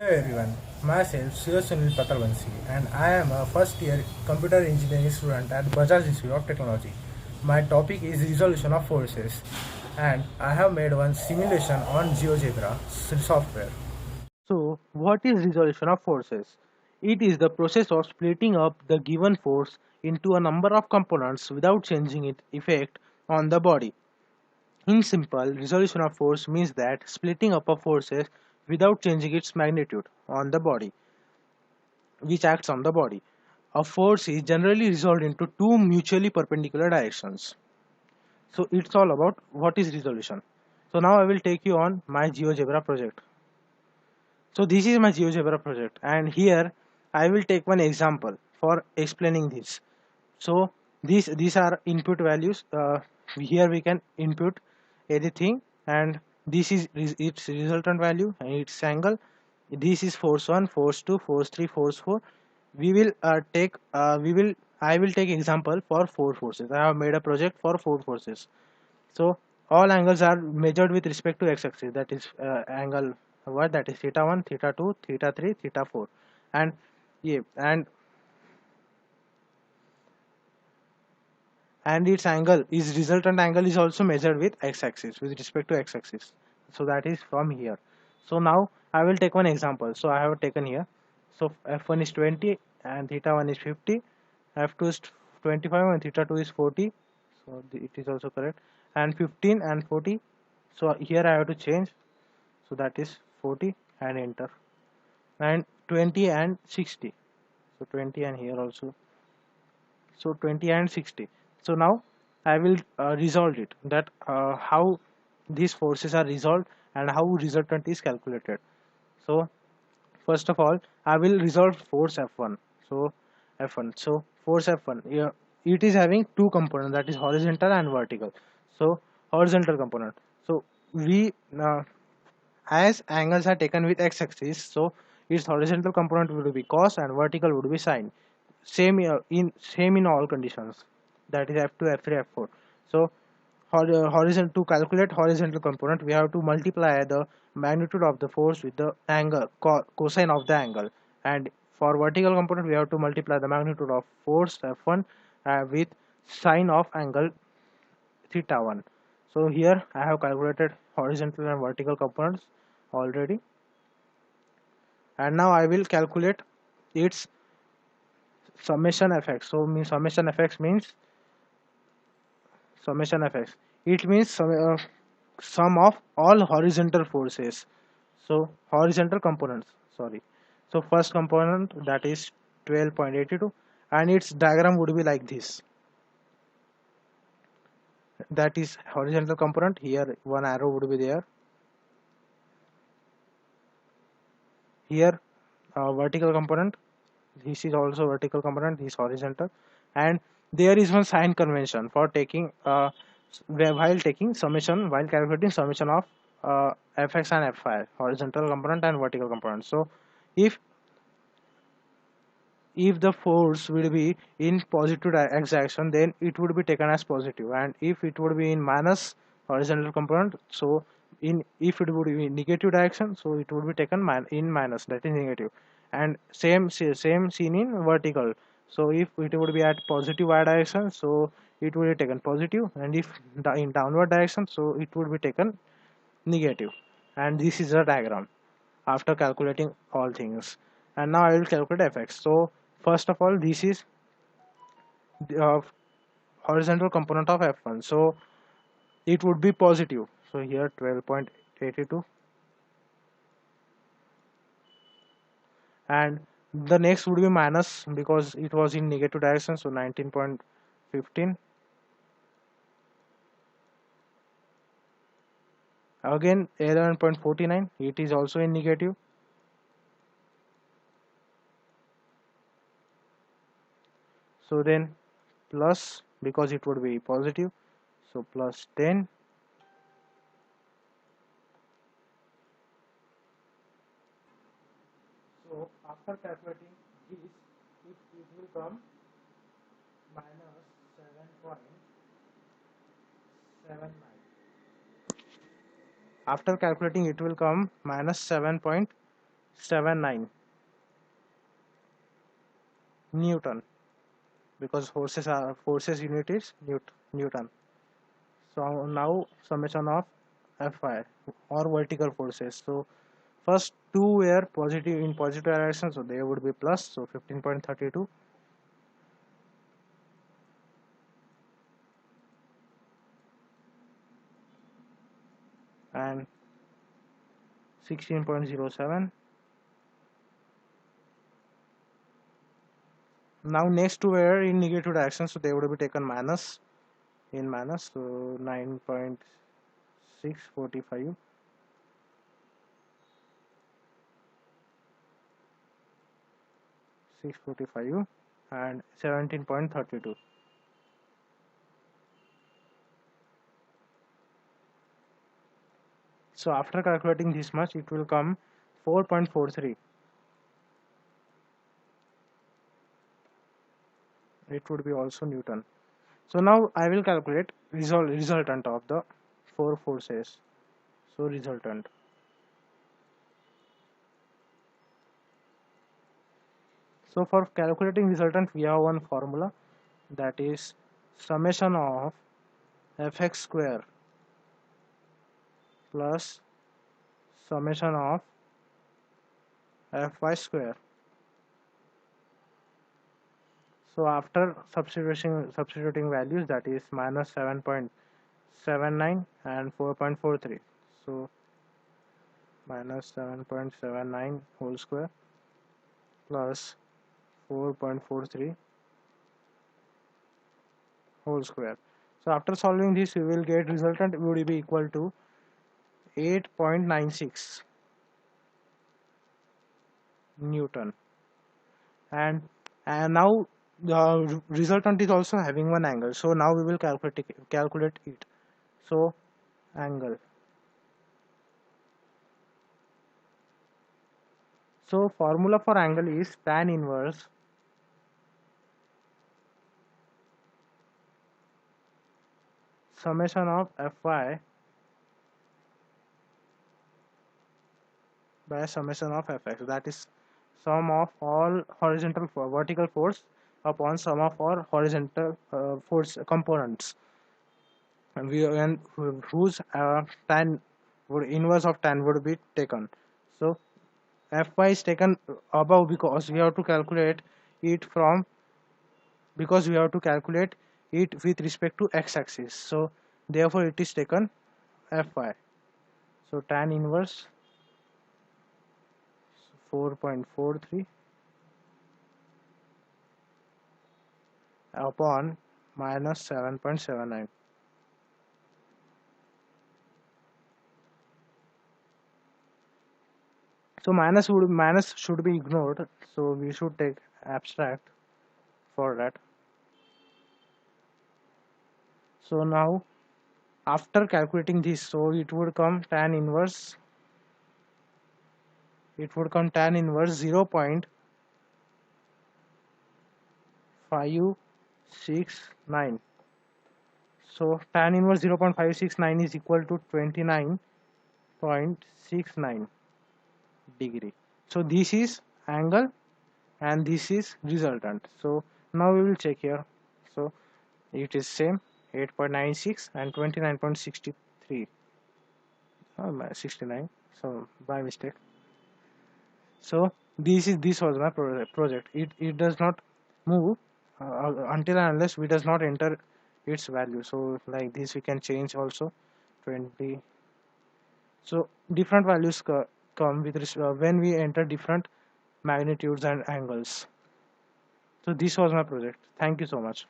Hello everyone, myself Sir Sunil Patalvansi and I am a first year computer engineering student at Bajaj Institute of Technology. My topic is resolution of forces and I have made one simulation on GeoGebra software. So, what is resolution of forces? It is the process of splitting up the given force into a number of components without changing its effect on the body. In simple, resolution of force means that splitting up of forces without changing its magnitude on the body, which acts on the body. A force is generally resolved into two mutually perpendicular directions. So it's all about what is resolution. So now I will take you on my GeoGebra project. So this is my GeoGebra project, and here I will take one example for explaining this. So these are input values. Here we can input anything, and this is its resultant value and its angle. This is force 1, force 2, force 3, force 4. I will take example for four forces. I have made a project for four forces. So all angles are measured with respect to x-axis. That is angle what, that is theta 1, theta 2, theta 3, theta 4, and yeah, and its angle is resultant angle is also measured with x-axis with respect to x-axis. So that is from here. So now I will take one example. So I have taken here. So f1 is 20 and theta 1 is 50. f2 is 25 and theta 2 is 40. So it is also correct. And 15 and 40. So here I have to change. So that is 40 and enter. And 20 and 60. So 20 and here also. So 20 and 60. So now I will resolve it, that how these forces are resolved and how resultant is calculated. So first of all I will resolve force f1. So f1, so force f1, yeah, it is having two components, that is horizontal and vertical. So horizontal component, so we as angles are taken with x-axis, so its horizontal component would be cos and vertical would be sine. Same in all conditions, that is f2, f3, f4. So horizontal, to calculate horizontal component we have to multiply the magnitude of the force with the angle cosine of the angle, and for vertical component we have to multiply the magnitude of force f1 with sine of angle theta 1. So here I have calculated horizontal and vertical components already, and now I will calculate its summation effects. So summation effects, it means sum of all horizontal forces. So horizontal components, sorry. So first component, that is 12.82, and its diagram would be like this. That is horizontal component, here one arrow would be there. Here vertical component, this is also vertical component, this horizontal. And there is one sign convention for taking while taking summation, while calculating summation of fx and fy, horizontal component and vertical component. So if the force will be in positive x direction, then it would be taken as positive, and if it would be in minus horizontal component, so in if it would be in negative direction, so it would be taken in minus, that is negative. And same seen in vertical. So if it would be at positive y direction, so it would be taken positive, and if in downward direction, so it would be taken negative. And this is a diagram after calculating all things. And now I will calculate fx. So first of all, this is the horizontal component of f1, so it would be positive. So here 12.82, and the next would be minus because it was in negative direction, so 19.15. Again 11.49, it is also in negative. So then plus, because it would be positive, so plus 10. So after calculating this, it will come minus 7.79. After calculating, it will come minus 7.79. 79 Newton, because forces unit is Newton. So now summation of Fy, or vertical forces. So first two were positive in positive direction, so they would be plus. So 15.32, and 16.07. Now next two were in negative direction, so they would be taken minus, in minus. So 9.645, and 17.32. So after calculating this much, it will come 4.43. It would be also Newton. So now I will calculate resultant of the four forces. So resultant. So for calculating resultant, we have one formula, that is summation of fx square plus summation of fy square. So after substituting values, that is minus 7.79 and 4.43. So minus 7.79 whole square plus 4.43 whole square. So after solving this, we will get resultant would be equal to 8.96 Newton. And now the resultant is also having one angle. So now we will calculate it. So angle. So formula for angle is tan inverse summation of Fy by summation of Fx, that is sum of all vertical force upon sum of all horizontal force components, and whose tan inverse of tan would be taken. So Fy is taken above because we have to calculate it with respect to x-axis. So therefore it is taken Fy. So tan inverse 4.43 upon minus 7.79. So minus should be ignored. So we should take abstract for that. So now after calculating this, so it would come tan inverse 0.569. So tan inverse 0.569 is equal to 29.69 degree. So this is angle and this is resultant. So now we will check here. So it is same, 8.96 and 29.63, 69, so by mistake. So this was my project. It does not move until and unless we does not enter its value. So like this we can change also 20. So different values come with when we enter different magnitudes and angles. So this was my project. Thank you so much.